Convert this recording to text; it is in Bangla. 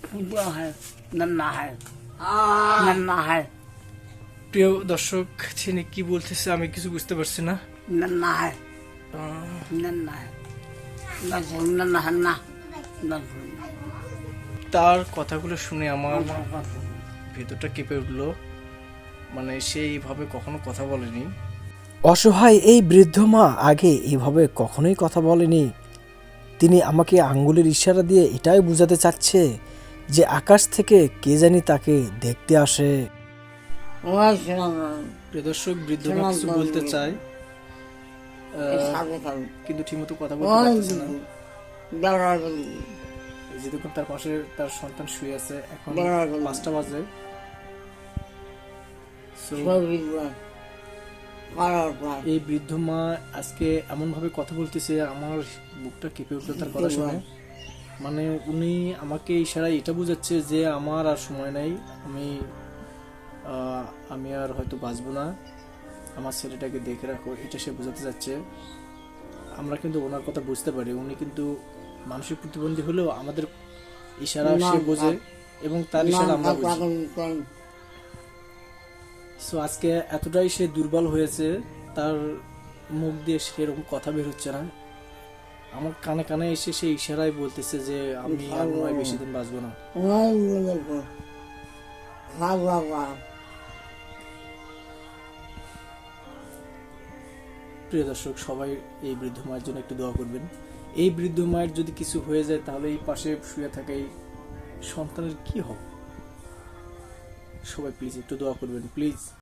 पूजा है, नन्ना है, প্রিয় দর্শক, তিনি কি বলতেছে আমি কিছু বুঝতে পারছি না। नन्ना है, नन्ना है, नन्ना है ना, তার কথাগুলো শুনে আমার ভেতরটা কেঁপে উঠলো। মানে সে এইভাবে কখনো কথা বলেনি। অসহায় এই বৃদ্ধ মা আগে এইভাবে কখনোই কথা বলেনি। তিনি আমাকে আঙ্গুলের ইশারা দিয়ে এটাই বোঝাতে চাচ্ছে যে আকাশ থেকে কে জানি তাকে দেখতে আসে। প্রিয় দর্শক, বৃদ্ধ মা কিছু বলতে চায় কিন্তু ঠিকমতো কথা বলতে পারতেছে না। এই যে দেখুন, তার পাশে তার সন্তান শুয়ে আছে। এখন 5টা বাজে। So, এই বৃদ্ধ মা আজকে এমন ভাবে কথা বলতেছে, আমার বুকটা কেঁপে উঠলো তার কথা শুনে। মানে উনি আমাকে ইশারায় এটা বোঝাচ্ছে যে আমার আর সময় নাই, আমি আর হয়তো বাঁচবো না, আমার ছেলেটাকে দেখে রাখো, এটা সে বোঝাতে যাচ্ছে। আমরা কিন্তু ওনার কথা বুঝতে পারি, উনি কিন্তু মানসিক প্রতিবন্ধী হলেও আমাদের ইশারা সে বোঝে এবং তার ইশারা আমরা বুঝি। সো আজকে এতটাই সে দুর্বল হয়েছে, তার মুখ দিয়ে সেরকম কথা বের হচ্ছে না। আমার কানে কানে এসে সে ইশারায় বলতেছে যে আমি আর মনে হয় বেশি দিন বাঁচবো না। প্রিয় দর্শক, সবাই এই বৃদ্ধ মায়ের জন্য একটু দোয়া করবেন। এই বৃদ্ধ মায়ের যদি কিছু হয়ে যায় তাহলে এই পাশে শুয়ে থাকা এই সন্তানের কি হবে? সবাই প্লিজ একটু দোয়া করবেন, প্লিজ।